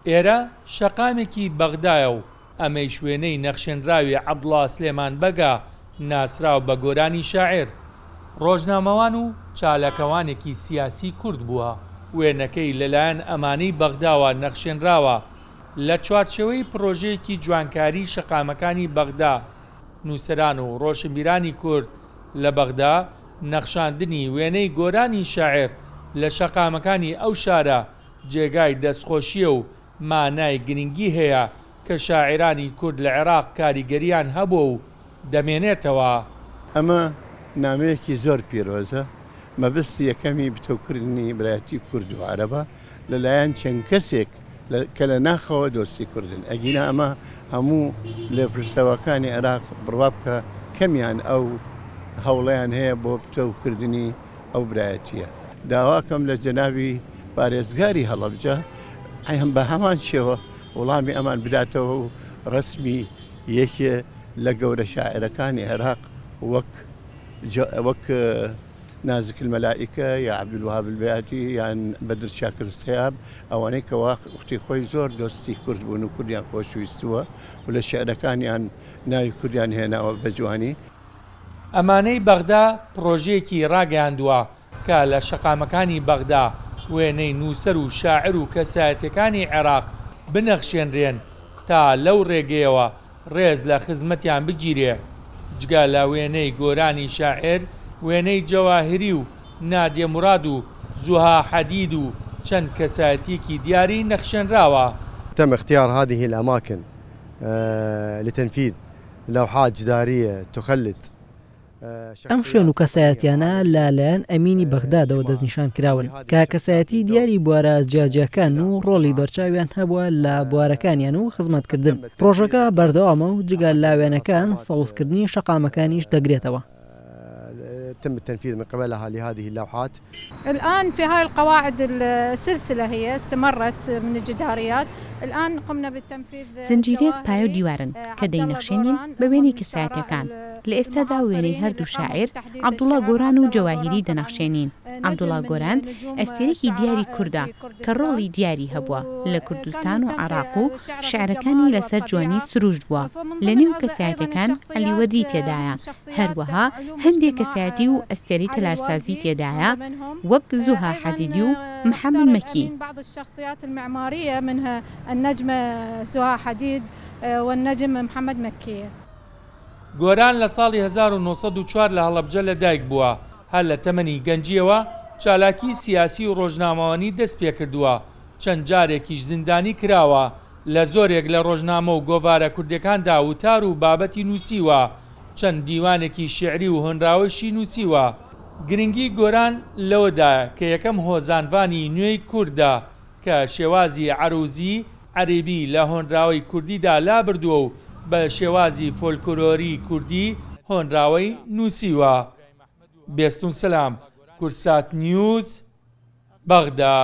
ئێرە شەقامێکی بەغدایە و ئەمەی شوێنەی نەخشێنراوی عەبدوڵڵا سلێمان بەگا ناسراو بە گۆرانی شاعیر. ڕۆژنامەوان و چالاکەوانێکی سیاسی کورد بووە. وێنەکەی لەلایەن ئەمانەی بەغداوە نەخشێنراوە لە چوارچێوەی پرۆژەیەکی جوانکاری شەقامەکانی بەغدا. نووسەران و ڕۆشنبیرانی کورد لە بەغدا نەخشاندنی وێنەی گۆرانی شاعیر لە شەقامەکانی ئەو شارە جێگای دەستخۆشیە و مانای گرنگی هەیە کە شاعیرانی کورد لە عێراق کاریگەریان هەبوو و دەمێنێتەوە. ئەمە نامەیەکی زۆر پیرۆزە، مەبەستی یەکەمی بتۆکردنی برایەتی کورد و عەرەبە لەلایەن چەند کەسێک کە لە ناخەوە دۆستی کوردن. ئەگینا ئەمە هەموو لە پرسەوەکانی عێراق بڕوا بکە کەمیان ئەو هەوڵەیان هەیە بۆ بتۆکردنی ئەو برایەتیە. داواکەم لە جەنابی پارێزگاری هەڵەبجە بە هەمان شێوە وەڵامی ئەمان بداتەوە و ڕسمی یەکێ لە گەورە شاعیرەکانی عێراق وەک نازک المەلائیکە یا عەبدولوهاب البەیاتی یان بەدر شاکر سەیاب، ئەوانەی کە وەختی خۆی زۆر دۆستی کورد بوون و کوردیان خۆشویستووە و لە شێعرەکانیان ناوی کوردیان هێناوە بە جوانی. ئەمانەی بەغدا پرۆژەیەکی ڕاگەیاندووە کە لە شەقامەکانی بەغدا وێنەی نووسەر و شاعر و کەسایەتیەکانی عێراق بنەخشێنرێن تا لەو ڕێگەیەوە ڕێز لە خزمەتیان بگیرێ. جگا لە وێنەی گۆرانی شاعر، وێنەی جەواهری و نادیە موراد و زوها حەدید و چەند کەسایەتیەکی دیاری نەخشێنراوە. تم اختيار هذه الأماكن لتنفيذ لوحات جدارية تخلد. ئەم شوێن و کەسایەتیانە لەلایەن ئەمینی بەغدادەوە دەستنیشان کراون کە کەسایەتی دیاری بوارە جیاجیەکان و ڕۆڵی بەرچاویان هەبووە لە بوارەکانیان و خزمەتکردن. پرۆژەکە بەردەوامە و جگە لاوێنەکان سەوزکردنی شەقامەکانیش دەگرێتەوە. تم التنفيذ من قبلها لهذه اللوحات. الآن في هاي القواعد السلسلة هي استمرت من الجداريات. الآن قمنا بالتنفيذ. زنجيريك پایە و دیوارن کە دەینەخشێنین بە وێنەی کەسایەتیەکان. لە ئێستادا وێنەی هەردوو شاعیر عەبدوڵڵا گۆران و جەواهیری دەنەخشێنین. عەبدوڵڵا گۆران ئەستێرێکی دیاری کوردە کە ڕۆڵی دیاری هەبووە لە کوردستان و عێراق و شعرەکانی لەسەر جوانی سروش بووە. لە نێو کەسایەتەکان عەلیوەردی تێدایە. هەروەها هەندێک کەسایەتی و ئەستێرەی تەلارسازی تێدایە وەک زوها حەدیدی و محەممەد مەکی. بعض الشخصيات المعمارية منها النجمة زوها حديد والنجم محمد مكي. گۆران لە ساڵی 1904 لە هەڵەبجە لەدایک بووە. هەر لە تەمەنی گەنجیەوە چالاکی سیاسی و ڕۆژنامەوانی دەست پێ کردووە. چەند جارێکیش زیندانی کراوە. لە زۆرێک لە ڕۆژنامە و گۆڤارە کوردەکاندا وتار و بابەتی نووسیوە. چەند دیوانێکی شیعری و هۆنراوەشی نووسیوە. گرنگی گۆران لەوەدایە کە یەکەم هۆزانوانی نوێی کووردە کە شێوازی عەروزی عەرەبی لە هۆنراوەی کوردیدا لابردووە و بە شێوازی فۆلکلۆری کوردی هۆنراوەی نووسیوە. بێستون سەلام، کورسات نیوز، بەغدا.